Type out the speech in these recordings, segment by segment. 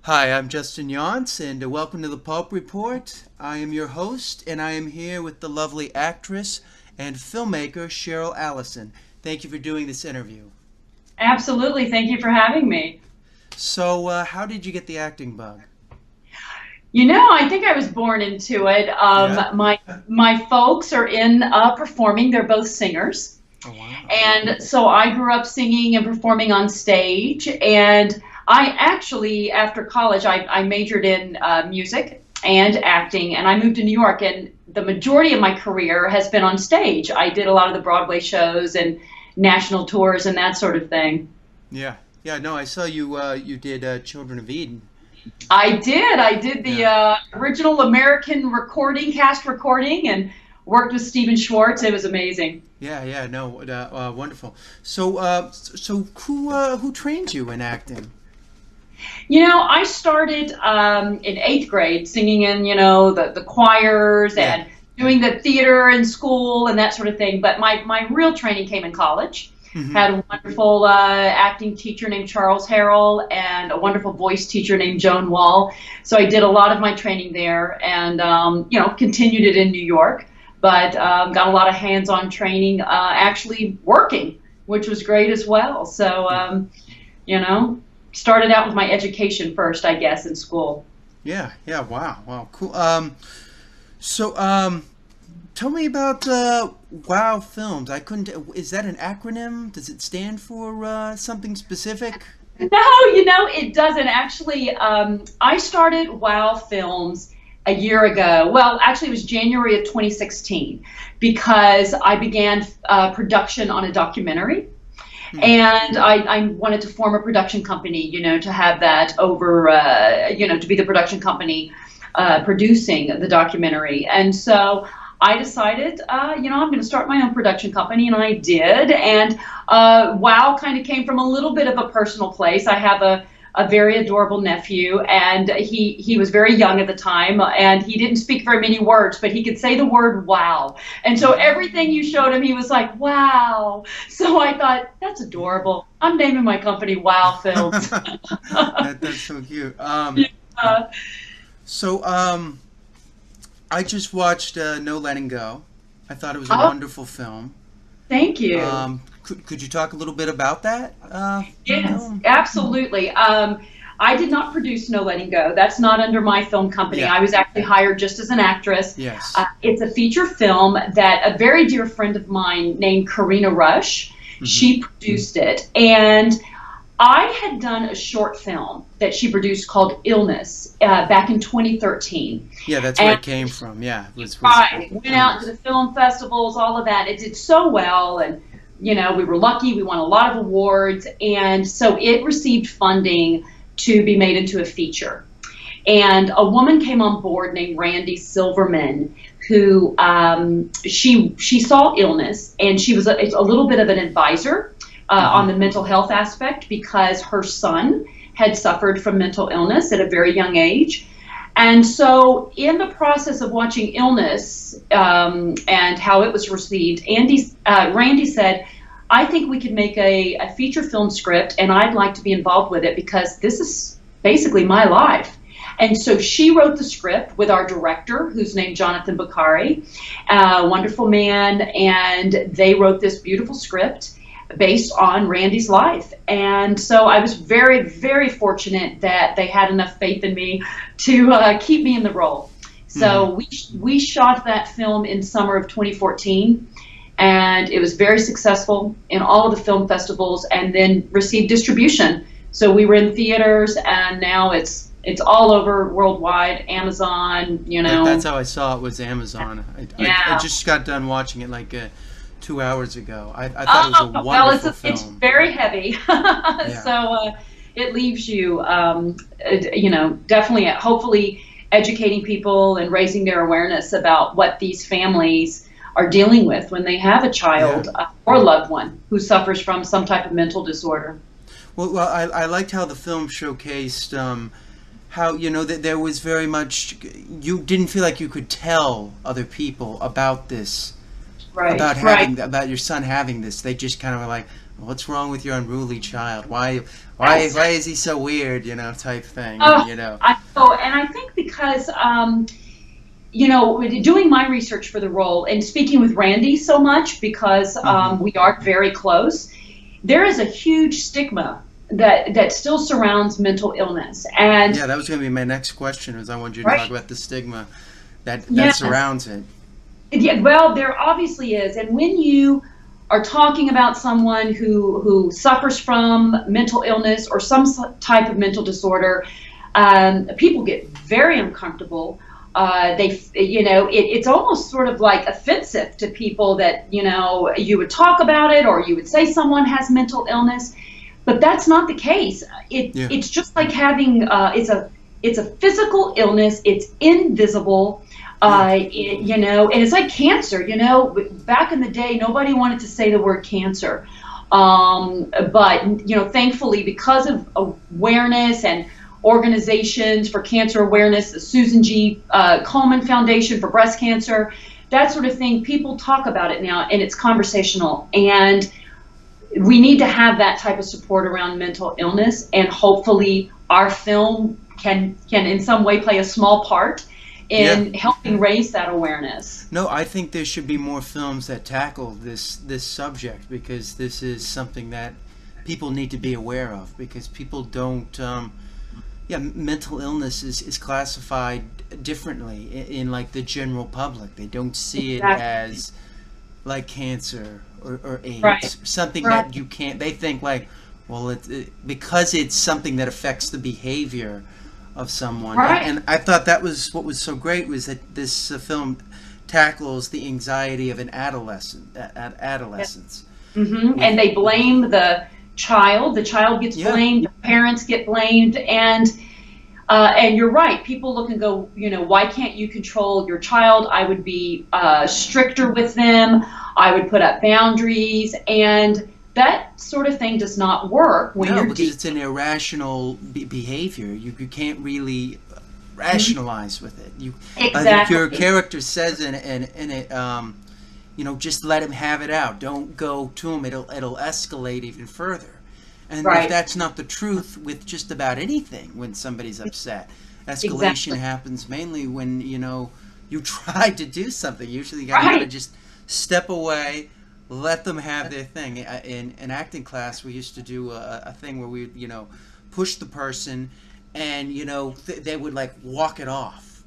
Hi, I'm Justin Yance, and welcome to the Pulp Report. I am your host, and I am here with the lovely actress and filmmaker Cheryl Allison. Thank you for doing this interview. Absolutely. Thank you for having me. So, how did you get the acting bug? I think I was born into it. Yeah? My folks are in performing. They're both singers. Oh, wow. And so I grew up singing and performing on stage. And I actually, after college, I majored in music and acting, and I moved to New York. And the majority of my career has been on stage. I did a lot of the Broadway shows and national tours and that sort of thing. Yeah. Yeah, no, I saw you did Children of Eden. I did. I did the Yeah. original American cast recording, and worked with Stephen Schwartz. It was amazing. Yeah, yeah, no, wonderful. So who trained you in acting? I started in eighth grade singing in, the choirs Yeah. and doing the theater in school and that sort of thing. But my real training came in college. Hmm. Had a wonderful acting teacher named Charles Harrell and a wonderful voice teacher named Joan Wall. So I did a lot of my training there and, continued it in New York, but got a lot of hands-on training actually working, which was great as well. So, started out with my education first, I guess, in school. Yeah, yeah, wow, wow, cool. So, tell me about WOW Films. I couldn't. Is that an acronym? Does it stand for something specific? No, it doesn't. Actually, I started WOW Films a year ago. Well, actually, it was January of 2016 because I began production on a documentary. Hmm. And I wanted to form a production company, to have that over, to be the production company producing the documentary. And so I decided, I'm going to start my own production company, and I did. And WOW kind of came from a little bit of a personal place. I have a very adorable nephew, and he was very young at the time, and he didn't speak very many words, but he could say the word wow. And so everything you showed him, he was like, wow. So I thought, that's adorable. I'm naming my company WOW Films. That's so cute. Uh, So, I just watched No Letting Go. I thought it was a oh, wonderful film. thank you. Could you talk a little bit about that Yes, film? absolutely. I did not produce No Letting Go. That's not under my film company. Yeah. I was actually hired just as an actress. Yes. It's a feature film that a very dear friend of mine named Karina Rush, Hmm. she produced it. And I had done a short film that she produced called Illness back in 2013. Yeah, that's where And it came from. Yeah, it was right, went out to the film festivals, all of that. It did so well, and we were lucky. We won a lot of awards, and so it received funding to be made into a feature. And a woman came on board named Randy Silverman, who she saw Illness, and she was a little bit of an advisor Hmm. on the mental health aspect because her son had suffered from mental illness at a very young age. And so, in the process of watching Illness and how it was received, Randy said, I think we could make a feature film script, and I'd like to be involved with it because this is basically my life. And so she wrote the script with our director, who's named Jonathan Bakari, a wonderful man, and they wrote this beautiful script based on Randy's life. And so I was very, very fortunate that they had enough faith in me to keep me in the role. Hmm. So we shot that film in summer of 2014, and it was very successful in all of the film festivals and then received distribution. So we were in theaters, and now it's all over worldwide, Amazon, That's how I saw it, was Amazon. I Yeah. just got done watching it like 2 hours ago. I thought it was a Oh, well, wonderful it's film. very heavy. Yeah. So it leaves you, definitely, hopefully educating people and raising their awareness about what these families are dealing with when they have a Yeah. child or a loved one who suffers from some type of mental disorder. Well, I liked how the film showcased how that there was very much, you didn't feel like you could tell other people about this, Right, about right. having, about your son having this. They just kind of were like, What's wrong with your unruly child? Why Yes. why is he so weird? You know, type thing. Oh, You know. I know, and I think because doing my research for the role and speaking with Randy so much because Hmm. we are very close, there is a huge stigma that still surrounds mental illness. And Yeah, that was going to be my next question. Was I wanted you to talk right, about the stigma that yes, surrounds it. yeah, well, there obviously is. And when you are talking about someone who suffers from mental illness or some type of mental disorder, people get very uncomfortable. It's almost sort of like offensive to people that, you would talk about it or you would say someone has mental illness, but that's not the case. Yeah. It's just like having, it's a physical illness. It's invisible. Yeah. And it's like cancer. Back in the day, nobody wanted to say the word cancer, but thankfully, because of awareness and organizations for cancer awareness, the Susan G. Komen Foundation for breast cancer, that sort of thing, people talk about it now, and it's conversational. And we need to have that type of support around mental illness, and hopefully, our film can in some way play a small part Yeah. in helping raise that awareness. No, I think there should be more films that tackle this subject because this is something that people need to be aware of because people don't. Yeah, mental illness is classified differently in like the general public. They don't see it Exactly. as like cancer or Right. AIDS, something Right. that you can't. They think like, well, because it's something that affects the behavior of someone. Right. And I thought that was what was so great was that this film tackles the anxiety of an adolescence. With And they blame the child. The child gets yeah, blamed. The parents get blamed. And you're right. People look and go, why can't you control your child? I would be stricter with them. I would put up boundaries. And that sort of thing does not work when no, you're because deep. it's an irrational behavior. You can't really rationalize with it. Your Exactly. character says in it, just let him have it out. Don't go to him. It'll escalate even further. And if Right. that's not the truth with just about anything, when somebody's upset, escalation Exactly. happens mainly when you try to do something. Usually, you got to Right. just step away, let them have their thing. In acting class, we used to do a thing where we push the person, and they would like walk it off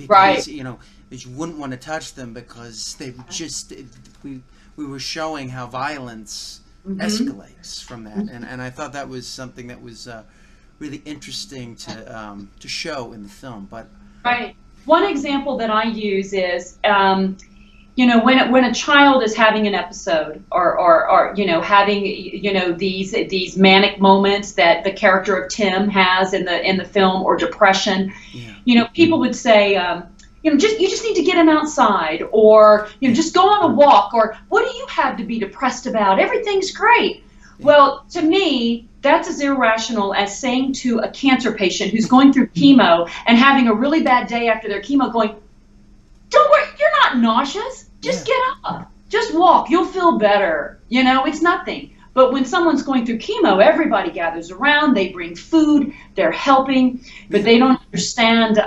Right. because that you wouldn't want to touch them because they just we were showing how violence hmm escalates from that, and I thought that was something that was really interesting to show in the film. But Right. One example that I use is, when a child is having an episode or having these manic moments that the character of Tim has in the film, or depression, yeah, people would say, you just need to get him outside, or yeah, just go on a walk, or what do you have to be depressed about? Everything's great. yeah, Well, to me, that's as irrational as saying to a cancer patient who's going through chemo and having a really bad day after their chemo, going, don't worry, you're not nauseous. yeah, Just get up. Just walk. You'll feel better. It's nothing. But when someone's going through chemo, everybody gathers around. They bring food. They're helping, but yeah, they don't understand,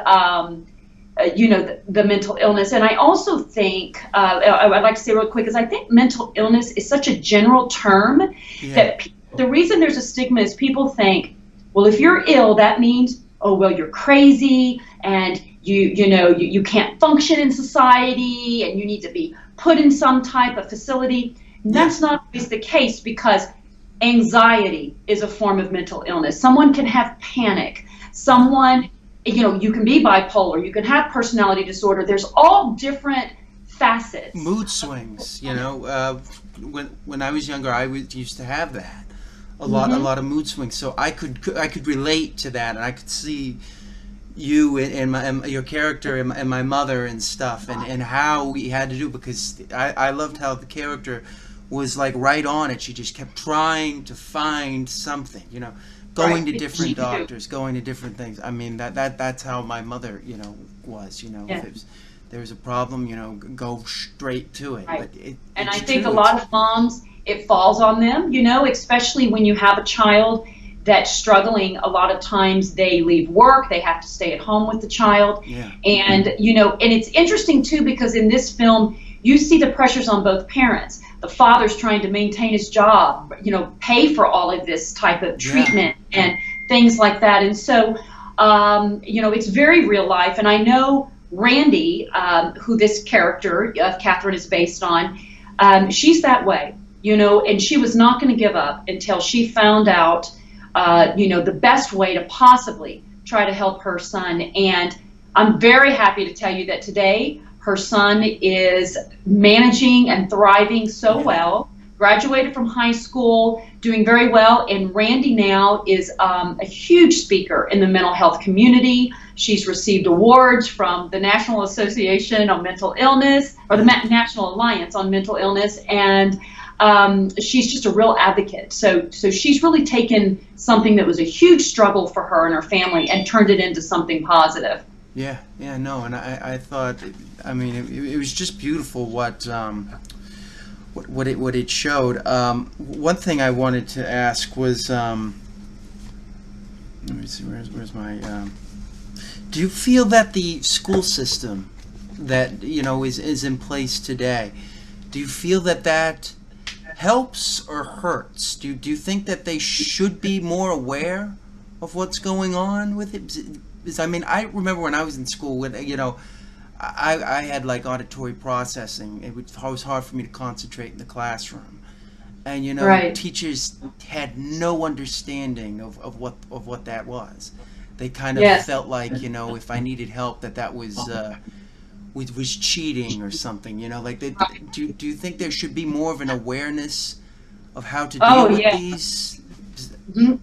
the mental illness. And I also think, I'd like to say real quick, is I think mental illness is such a general term yeah, that the reason there's a stigma is people think, well, if you're ill, that means, oh, well, you're crazy and you can't function in society and you need to be put in some type of facility. And yeah, that's not always the case, because anxiety is a form of mental illness. Someone can have panic. yeah. Someone, you can be bipolar. You can have personality disorder. There's all different facets. Mood swings. When I was younger, used to have that a hmm lot of mood swings. So I could relate to that, and I could see you and your character and my mother and stuff, and how we had to do, because I loved how the character was like right on it. She just kept trying to find something, going Right. to Because you different do. doctors, going to different things. I mean that's how my mother was. If Yeah. there was a problem, go straight to it. Right. But And I it's think a true. lot of moms, it falls on them, you know, especially when you have a child that's struggling. A lot of times they leave work, they have to stay at home with the child. Yeah. And, you know, and it's interesting too, because in this film, you see the pressures on both parents. The father's trying to maintain his job, you know, pay for all of this type of treatment and things like that. And so, you know, it's very real life. And I know Randy, who this character of Catherine is based on, she's that way, you know, and she was not going to give up until she found out, you know, the best way to possibly try to help her son. And I'm very happy to tell you that today her son is managing and thriving so well, graduated from high school, doing very well, and Randy now is a huge speaker in the mental health community. She's received awards from the National Association on Mental Illness, or the National Alliance on Mental Illness, and she's just a real advocate. So she's really taken something that was a huge struggle for her and her family and turned it into something positive. Yeah, no, and I thought, I mean, it was just beautiful what it showed. One thing I wanted to ask was, let me see, where's my, do you feel that the school system that, you know, is in place today, do you feel that helps or hurts? Do you think that they should be more aware of what's going on with it? Because, I mean, I remember when I was in school, with, you know, I had like auditory processing. It was hard for me to concentrate in the classroom, and you know, teachers had no understanding of what that was. They kind of felt like, you know, if I needed help, that was cheating or something. You know, like do you think there should be more of an awareness of how to deal with these?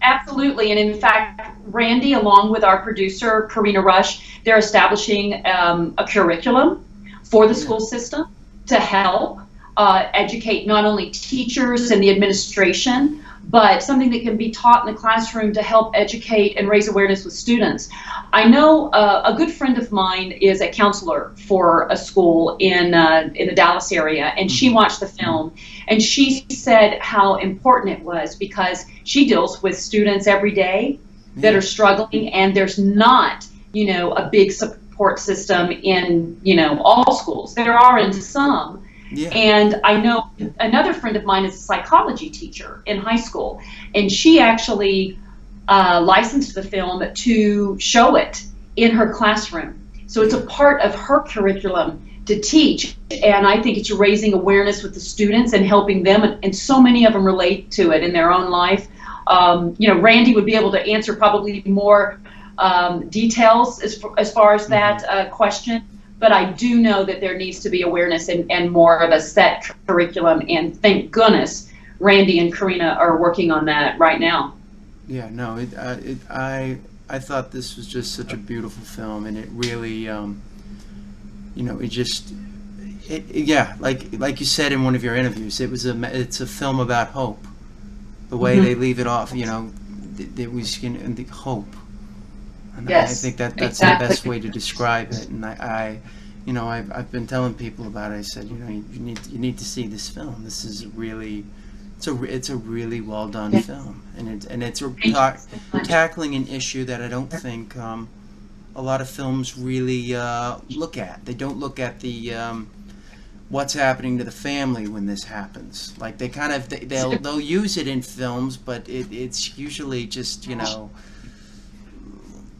Absolutely, and in fact, Randy, along with our producer, Karina Rush, they're establishing a curriculum for the school system to help educate not only teachers and the administration, but something that can be taught in the classroom to help educate and raise awareness with students. I know a good friend of mine is a counselor for a school in the Dallas area, and she watched the film, and she said how important it was because she deals with students every day that are struggling, and there's not, you know, a big support system in, you know, all schools. There are in some. And I know another friend of mine is a psychology teacher in high school, and she actually licensed the film to show it in her classroom. So it's a part of her curriculum to teach, and I think it's raising awareness with the students and helping them, and so many of them relate to it in their own life. You know, Randy would be able to answer probably more details as far as that question. But I do know that there needs to be awareness and more of a set curriculum, and thank goodness Randy and Karina are working on that right now. Yeah, no, I thought this was just such a beautiful film, and it really, you know, like you said in one of your interviews, it's a film about hope. The way they leave it off, you know, it was, you know, the hope. And I think that's the best way to describe it. And you know, I've been telling people about it. I said, you know, you need to see this film. This is really, it's a really well done film, and it's tackling an issue that I don't think a lot of films really look at. They don't look at the what's happening to the family when this happens. Like they kind of they'll use it in films, but it's usually just, you know,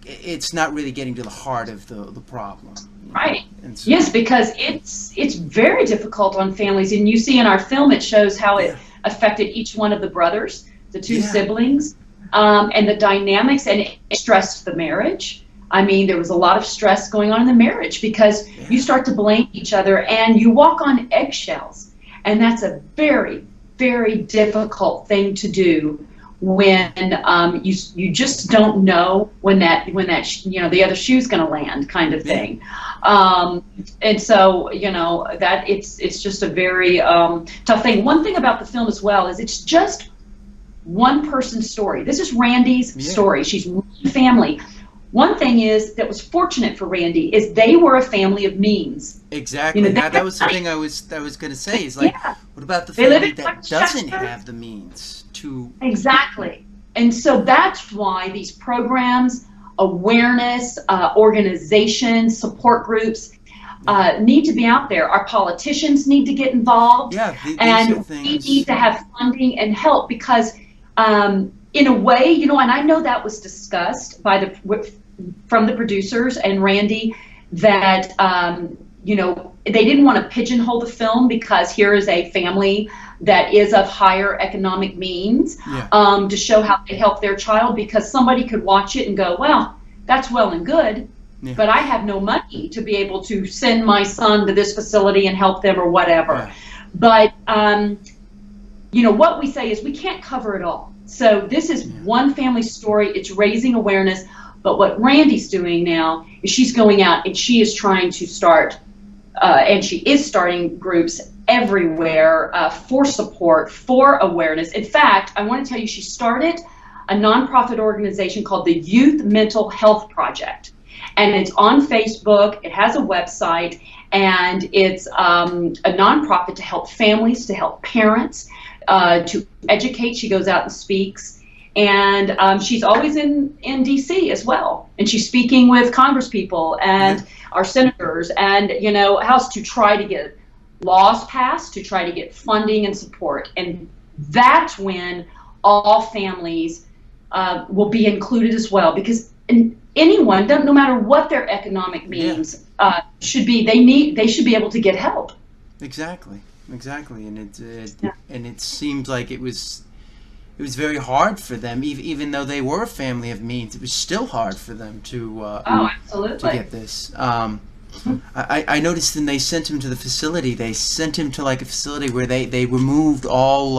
it's not really getting to the heart of the problem. Right. So, yes, because it's very difficult on families, and you see in our film it shows how it affected each one of the brothers, the two siblings, and the dynamics, and it stressed the marriage. I mean, there was a lot of stress going on in the marriage because you start to blame each other and you walk on eggshells, and that's a very, very difficult thing to do when you just don't know when that you know, the other shoe's going to land, kind of thing. And so, you know, that it's just a very tough thing. One thing about the film as well is it's just one person's story. This is Randy's story. She's one family. one thing is that was fortunate for Randy is they were a family of means. Exactly. Now, that was the thing I was going to say. Is like, what about the family that doesn't have the means to? Exactly. And so that's why these programs, awareness, organizations, support groups need to be out there. Our politicians need to get involved. Yeah, and we need to have funding and help because, in a way, you know, and I know that was discussed from the producers and Randy that, you know, they didn't want to pigeonhole the film because here is a family that is of higher economic means, to show how they help their child, because somebody could watch it and go, well, that's well and good, but I have no money to be able to send my son to this facility and help them or whatever. But, you know, what we say is we can't cover it all. So this is one family story. It's raising awareness. But what Randy's doing now is she's going out and she is trying to start, and she is starting groups everywhere for support, for awareness. In fact, I want to tell you, she started a nonprofit organization called the Youth Mental Health Project. And it's on Facebook, it has a website, and it's a nonprofit to help families, to help parents, to educate. She goes out and speaks. And she's always in D.C. as well. And she's speaking with congresspeople and our senators and, you know, House to try to get laws passed, to try to get funding and support. And that's when all families will be included as well. Because anyone, no matter what their economic means, should be, they should be able to get help. Exactly. And and it seems like it was very hard for them, even though they were a family of means. It was still hard for them to absolutely, to get this. I noticed when they sent him to the facility, they sent him to like a facility where they removed all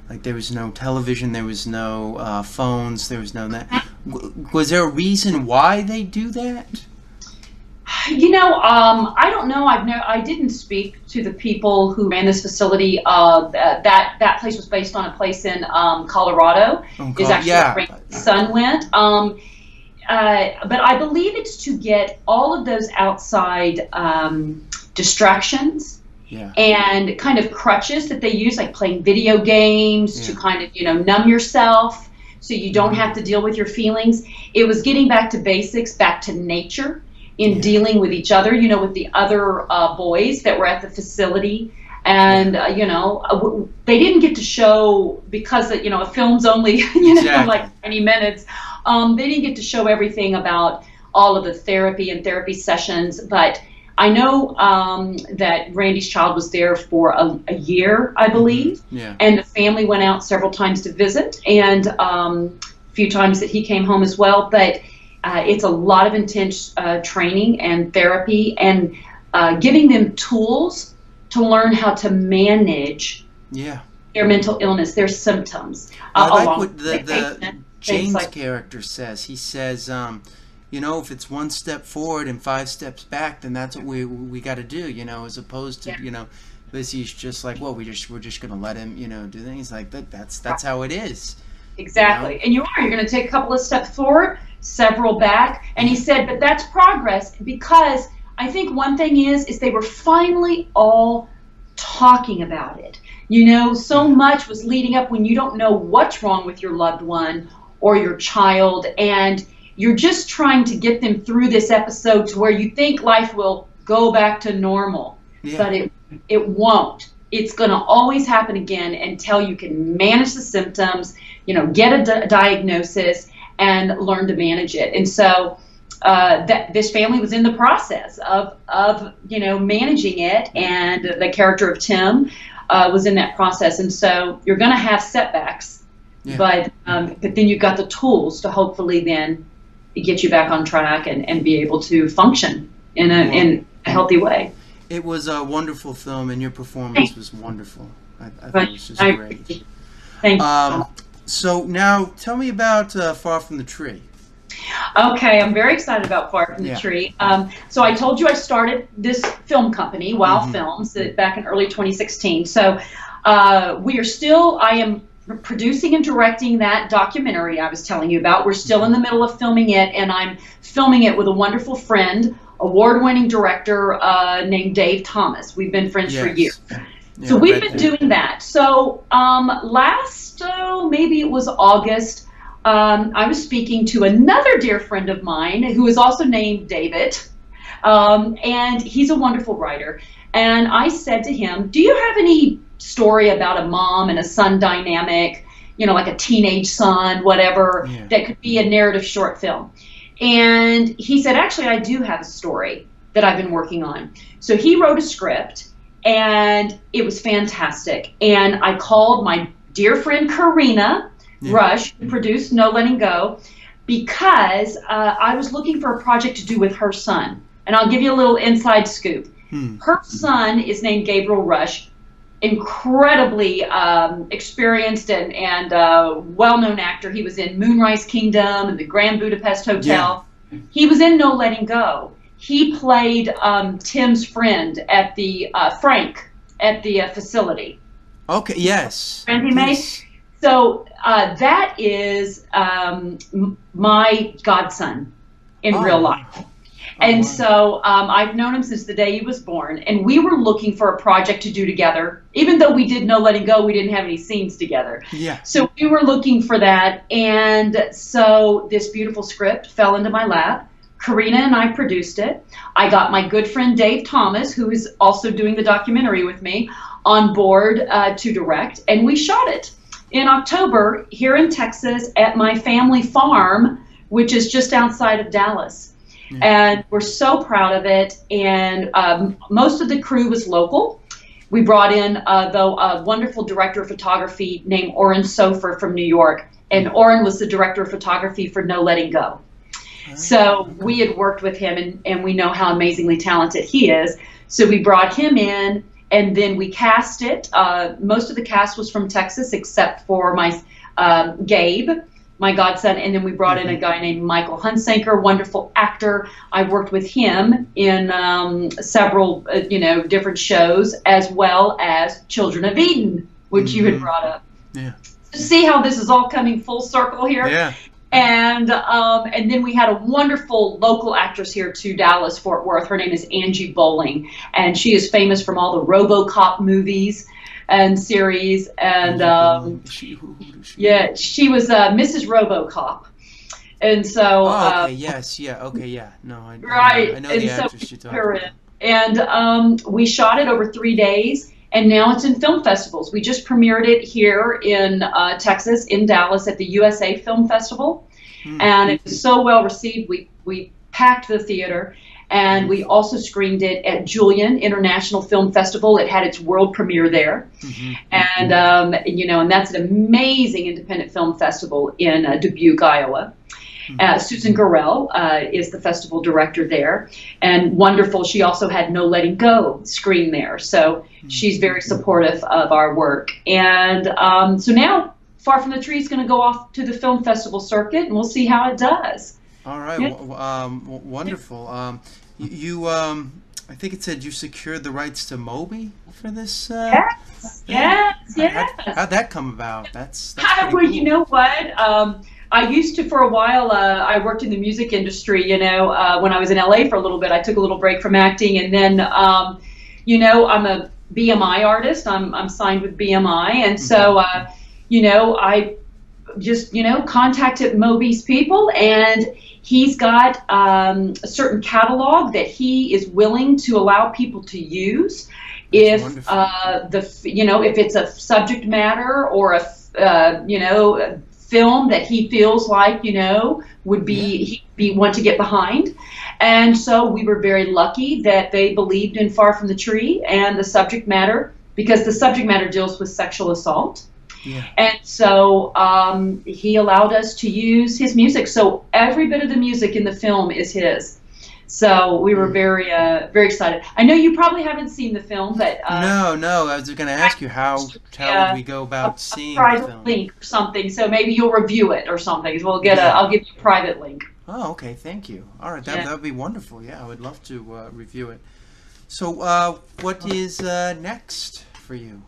like there was no television, there was no phones, there was no that. Was there a reason why they do that? You know, I don't know. I didn't speak to the people who ran this facility. That place was based on a place in Colorado. Is actually where my son went. But I believe it's to get all of those outside distractions and kind of crutches that they use, like playing video games to kind of, you know, numb yourself so you don't have to deal with your feelings. It was getting back to basics, back to nature. In dealing with each other, you know, with the other boys that were at the facility. And, you know, they didn't get to show, because, you know, a film's only, you know, like 20 minutes. They didn't get to show everything about all of the therapy and therapy sessions. But I know that Randy's child was there for a year, I believe. And the family went out several times to visit, and a few times that he came home as well. But it's a lot of intense training and therapy and giving them tools to learn how to manage their mental illness, their symptoms. I like what the James character says. He says, you know, if it's one step forward and 5 steps back, then that's what we got to do, you know, as opposed to, you know, Lizzie's just like, well, we're just going to let him, you know, do things like that. That's how it is. Exactly. You know? And you're going to take a couple of steps forward, several back. And he said, but that's progress, because I think one thing is they were finally all talking about it. You know, so much was leading up when you don't know what's wrong with your loved one or your child, and you're just trying to get them through this episode to where you think life will go back to normal. But it won't. It's going to always happen again until you can manage the symptoms, you know, get a diagnosis and learn to manage it. And so that this family was in the process of you know, managing it, and the character of Tim was in that process. And so you're going to have setbacks, but then you've got the tools to hopefully then get you back on track and be able to function in a healthy way. It was a wonderful film, and your performance was wonderful. I thought it was just great. Thank you. So now tell me about Far From the Tree. Okay, I'm very excited about Far From the Tree. So I told you I started this film company, Wow Films, back in early 2016. So I am producing and directing that documentary I was telling you about. We're still in the middle of filming it, and I'm filming it with a wonderful friend, award-winning director named Dave Thomas. We've been friends for years. Yeah, So we've been doing that. So maybe it was August, I was speaking to another dear friend of mine who is also named David, and he's a wonderful writer. And I said to him, do you have any story about a mom and a son dynamic, like a teenage son, whatever, that could be a narrative short film? And he said, actually, I do have a story that I've been working on. So he wrote a script, and it was fantastic. And I called my dear friend Karina Rush, who produced No Letting Go, because I was looking for a project to do with her son. And I'll give you a little inside scoop. Her son is named Gabriel Rush, incredibly experienced and well-known actor. He was in Moonrise Kingdom and the Grand Budapest Hotel. He was in No Letting Go. He played Tim's friend at the Frank at the facility. Okay. Yes. Friend he made. So that is my godson in real life. And so I've known him since the day he was born, and we were looking for a project to do together. Even though we did No Letting Go, we didn't have any scenes together. So we were looking for that, and so this beautiful script fell into my lap. Karina and I produced it. I got my good friend Dave Thomas, who is also doing the documentary with me, on board to direct, and we shot it in October here in Texas at my family farm, which is just outside of Dallas. And we're so proud of it, and most of the crew was local. We brought in, though, a wonderful director of photography named Oren Sofer from New York, and Oren was the director of photography for No Letting Go. So we had worked with him, and we know how amazingly talented he is. So we brought him in, and then we cast it. Most of the cast was from Texas, except for my Gabe, my godson, and then we brought in a guy named Michael Hunsaker, wonderful actor. I worked with him in several, different shows, as well as Children of Eden, which you had brought up. See how this is all coming full circle here? And then we had a wonderful local actress here to Dallas, Fort Worth. Her name is Angie Bowling, and she is famous from all the RoboCop movies and series, and she was Mrs. RoboCop, and so no, I know the actress you're talking about. And we shot it over 3 days, and now it's in film festivals. We just premiered it here in Texas, in Dallas, at the USA Film Festival, and it was so well received. We packed the theater. And we also screened it at Julian International Film Festival. It had its world premiere there. And, and that's an amazing independent film festival in Dubuque, Iowa. Susan Gorell is the festival director there, and wonderful. She also had No Letting Go screen there. So she's very supportive of our work. And so now Far From the Tree is going to go off to the film festival circuit, and we'll see how it does. All right, wonderful. I think it said you secured the rights to Moby for this. Yes. How'd that come about? That's well, cool. You know what? I used to, for a while, I worked in the music industry, when I was in LA for a little bit. I took a little break from acting, and then, I'm a BMI artist. I'm signed with BMI, and so, I just, contacted Moby's people, and he's got a certain catalog that he is willing to allow people to use if if it's a subject matter or a film that he feels like would be he'd want to get behind. And so we were very lucky that they believed in Far From the Tree and the subject matter, because the subject matter deals with sexual assault. And so he allowed us to use his music. So every bit of the music in the film is his. So we were very excited. I know you probably haven't seen the film, but no. I was going to ask you how would we go about seeing the film? Link or something. So maybe you'll review it or something. So I'll give you a private link. Oh, okay. Thank you. All right, that would be wonderful. Yeah, I would love to review it. So what is next for you?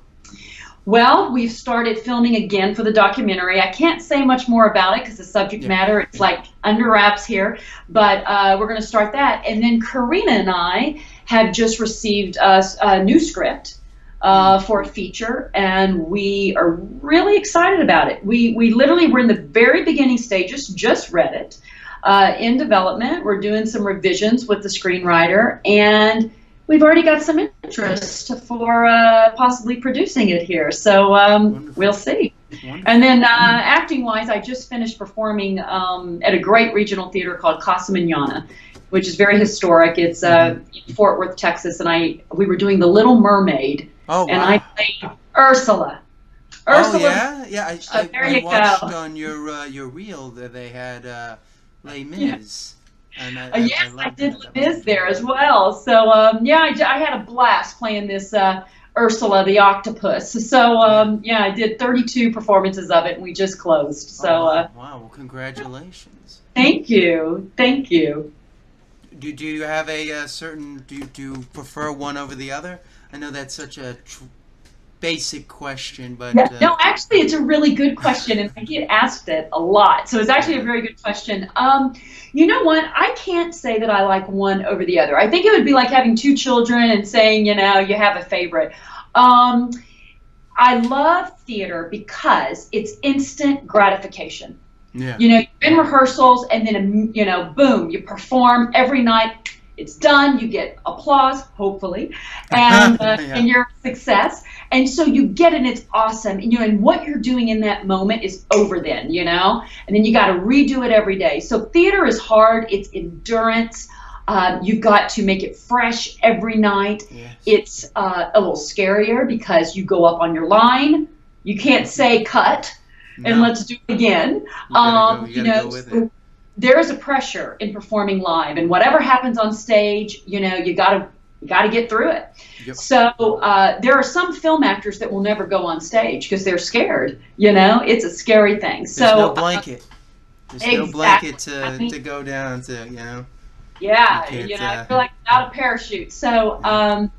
Well, we've started filming again for the documentary. I can't say much more about it because the subject matter, it's like under wraps here, but we're going to start that. And then Karina and I have just received a new script for a feature, and we are really excited about it. We literally were in the very beginning stages, just read it, in development. We're doing some revisions with the screenwriter, and we've already got some interest for possibly producing it here. So we'll see. Wonderful. And then acting-wise, I just finished performing at a great regional theater called Casa Manana, which is very historic. It's in Fort Worth, Texas, and we were doing The Little Mermaid. Oh, wow. And I played Ursula. Oh, yeah? I watched on your reel that they had Les Mis. And yes, I did Les Mis there as well. So, I had a blast playing this Ursula the octopus. So, I did 32 performances of it, and we just closed. So, wow. Well, congratulations. Thank you. Thank you. Do you have a certain, do you prefer one over the other? I know that's such a basic question, but... No, actually, it's a really good question, and I get asked it a lot. So it's actually a very good question. You know what? I can't say that I like one over the other. I think it would be like having two children and saying, you have a favorite. I love theater because it's instant gratification. Yeah. You're in rehearsals, and then, boom, you perform every night. It's done. You get applause, hopefully, and and your success. And so you get it, and it's awesome. And what you're doing in that moment is over then, and then you got to redo it every day. So theater is hard. It's endurance. You've got to make it fresh every night. Yes. It's a little scarier because you go up on your line. You can't say cut and let's do it again. You gotta go with it. There is a pressure in performing live, and whatever happens on stage, you gotta get through it. Yep. So there are some film actors that will never go on stage because they're scared. It's a scary thing. There's no blanket. There's no blanket to go down to. Yeah, I feel like without a parachute. So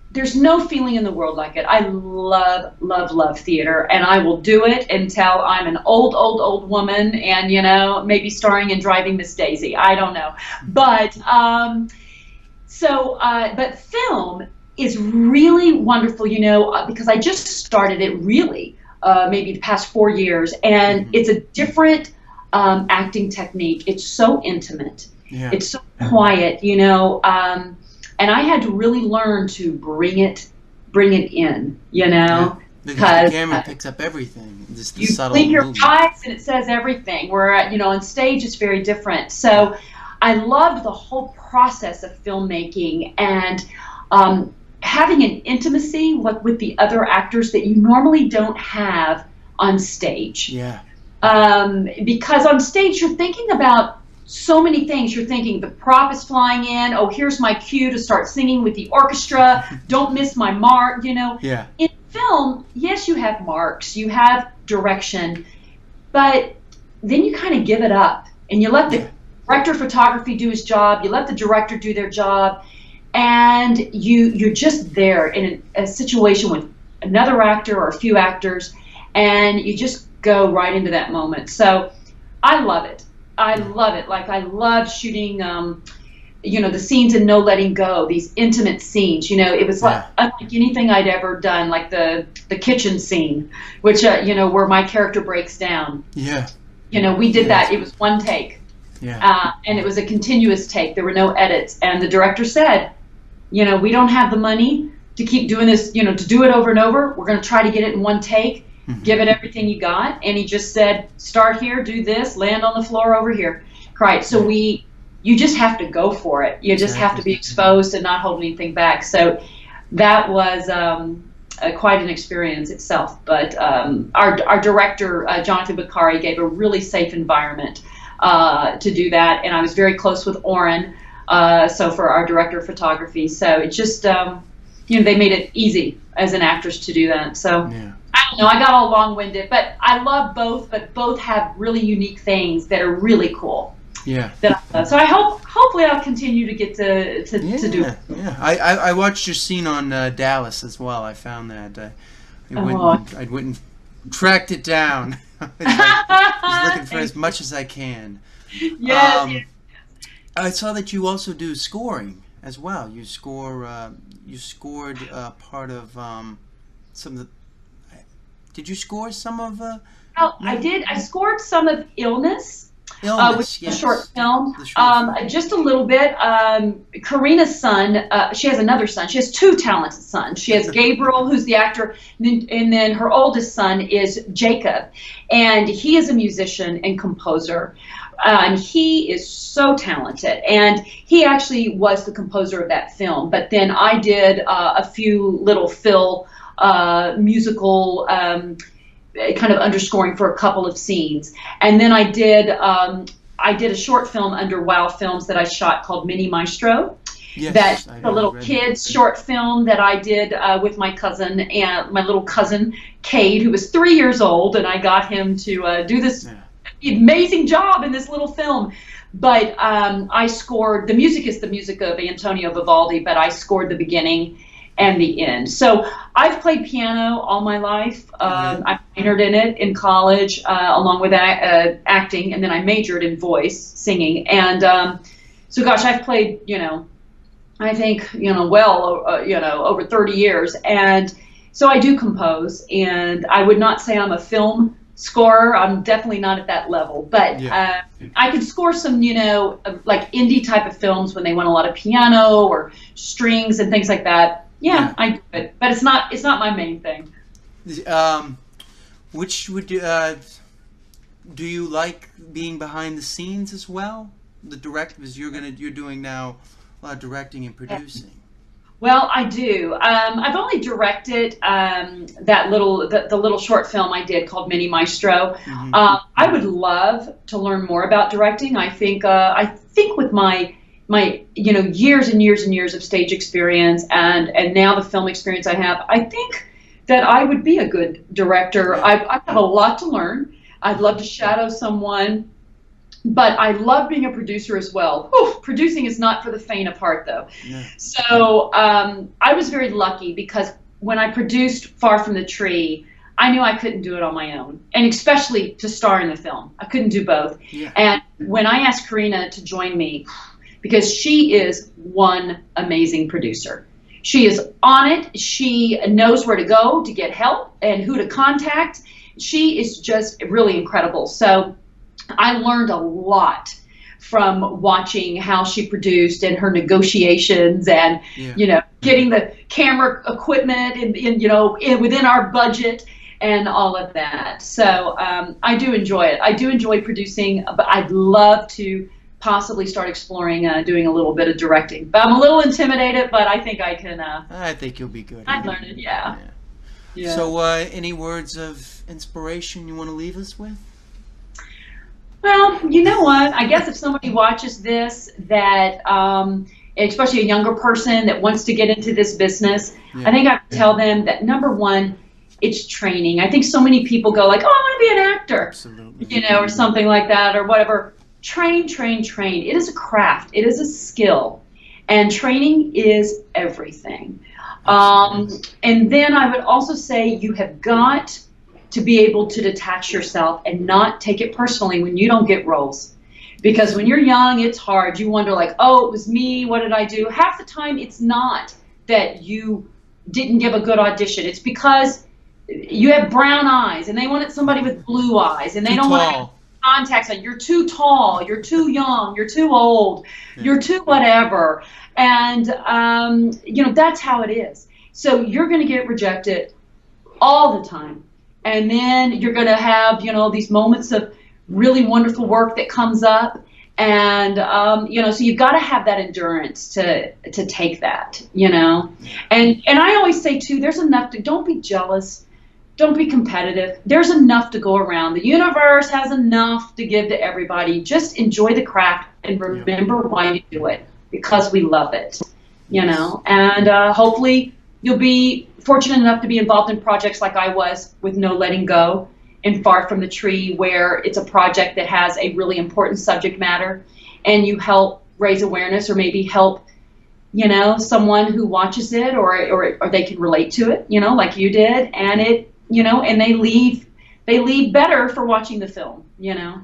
there's no feeling in the world like it. I love theater, and I will do it until I'm an old woman and, maybe starring in Driving Miss Daisy. I don't know. But, but film is really wonderful, because I just started it really maybe the past 4 years, and it's a different acting technique. It's so intimate. Yeah. It's so quiet, and I had to really learn to bring it in, Yeah, because the camera picks up everything. Just the subtle blink your eyes and it says everything. Where on stage it's very different. So I loved the whole process of filmmaking and having an intimacy with the other actors that you normally don't have on stage. Yeah. Because on stage you're thinking about so many things. You're thinking the prop is flying in. Oh, here's my cue to start singing with the orchestra. Don't miss my mark, Yeah. In film, yes, you have marks, you have direction, but then you kind of give it up and you let the director of photography do his job. You let the director do their job, and you're just there in a situation with another actor or a few actors, and you just go right into that moment. So I love it. I love it. Like, I love shooting, the scenes in No Letting Go, these intimate scenes. It was like unlike anything I'd ever done, like the kitchen scene, which, where my character breaks down. Yeah. We did that. It was one take. Yeah. And it was a continuous take. There were no edits. And the director said, we don't have the money to keep doing this, to do it over and over. We're going to try to get it in one take. Give it everything you got. And he just said, start here, do this, land on the floor over here. Right. So you just have to go for it. You just have to be exposed and not hold anything back. So that was quite an experience itself. But our director, Jonathan Bakari, gave a really safe environment to do that. And I was very close with Oren, so for our director of photography. So it just, they made it easy as an actress to do that. So. Yeah. I don't know, I got all long-winded, but I love both, but both have really unique things that are really cool. Yeah. So I hopefully I'll continue to get to do it. Yeah. I watched your scene on Dallas as well. I found that. Oh. I went and tracked it down. I was looking for as much as I can. Yes, yes. I saw that you also do scoring as well. You scored part of some of the. Did you score some of? Well, I did. I scored some of Illness, Illness, which is a yes. short film. The short film. Just a little bit. Karina's son, she has another son. She has two talented sons. She has Gabriel, who's the actor, and then her oldest son is Jacob, and he is a musician and composer. And he is so talented, and he actually was the composer of that film. But then I did a few little fill musical kind of underscoring for a couple of scenes, and then I did a short film under Wow Films that I shot called Mini Maestro. Yes, That's I a little read kids that. short film that I did with my cousin and my little cousin Cade, who was 3 years old, and I got him to do this amazing job in this little film. But I scored, the music is the music of Antonio Vivaldi, but I scored the beginning and the end. So I've played piano all my life. I minored in it in college along with acting, and then I majored in voice, singing. And so gosh, I've played, I think, over 30 years. And so I do compose, and I would not say I'm a film scorer. I'm definitely not at that level, but I could score some, like indie type of films when they want a lot of piano or strings and things like that. Yeah, I do it, but it's not my main thing. Which would do you like being behind the scenes as well? The because you're doing now a lot of directing and producing. Well, I do. I've only directed that the little short film I did called Mini Maestro. Mm-hmm. I would love to learn more about directing. I think with my years and years and years of stage experience and now the film experience I have, I think that I would be a good director. I have a lot to learn. I'd love to shadow someone. But I love being a producer as well. Whew, producing is not for the faint of heart, though. Yeah. So I was very lucky because when I produced Far From the Tree, I knew I couldn't do it on my own, and especially to star in the film. I couldn't do both. Yeah. And when I asked Karina to join me, because she is one amazing producer. She is on it. She knows where to go to get help and who to contact. She is just really incredible. So I learned a lot from watching how she produced and her negotiations and, getting the camera equipment and within our budget and all of that. So I do enjoy it. I do enjoy producing, but I'd love to possibly start exploring doing a little bit of directing. But I'm a little intimidated, but I think I can. I think you'll be good. I'd learn it, yeah. So any words of inspiration you want to leave us with? Well, you know what? I guess if somebody watches this that, especially a younger person that wants to get into this business, I think I would tell them that number one, it's training. I think so many people go like, oh, I want to be an actor, absolutely, or something like that or whatever. Train, train, train. It is a craft. It is a skill. And training is everything. And then I would also say you have got to be able to detach yourself and not take it personally when you don't get roles. Because when you're young, it's hard. You wonder like, oh, it was me. What did I do? Half the time, it's not that you didn't give a good audition. It's because you have brown eyes and they wanted somebody with blue eyes and they don't want to have contacts on. You're too tall. You're too young. You're too old. You're too whatever. And, that's how it is. So you're going to get rejected all the time. And then you're going to have, these moments of really wonderful work that comes up. And, so you've got to have that endurance to take that, And I always say, too, there's enough don't be jealous. Don't be competitive. There's enough to go around. The universe has enough to give to everybody. Just enjoy the craft and remember why you do it, because we love it, And hopefully you'll be fortunate enough to be involved in projects like I was with No Letting Go and Far From the Tree, where it's a project that has a really important subject matter and you help raise awareness or maybe help someone who watches it, or they can relate to it, like you did, and and they leave better for watching the film. Yeah.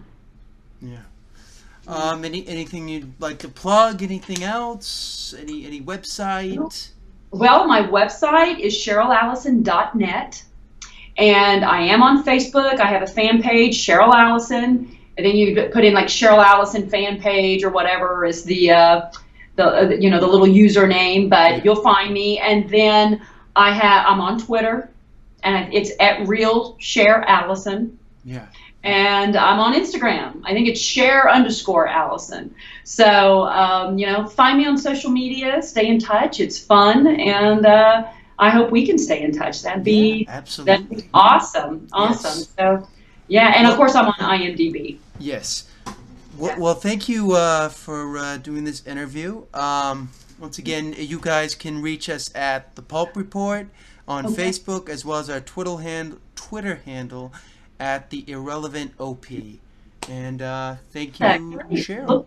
Anything you'd like to plug? Anything else? Any website? Well, my website is CherylAllison.net, and I am on Facebook. I have a fan page, Cheryl Allison, and then you put in like Cheryl Allison fan page or whatever is the little username, but you'll find me. And then I'm on Twitter, and it's at Real Cher Allison. Yeah. And I'm on Instagram. I think it's Cher_Allison. So, find me on social media, stay in touch. It's fun, and I hope we can stay in touch. That'd be awesome. Awesome. Yes. So, yeah, and of course I'm on IMDb. Yes. Well, thank you for doing this interview. Once again, you guys can reach us at the Pulp Report on Facebook, as well as our Twitter handle at the Irrelevant OP. And thank you, Cheryl.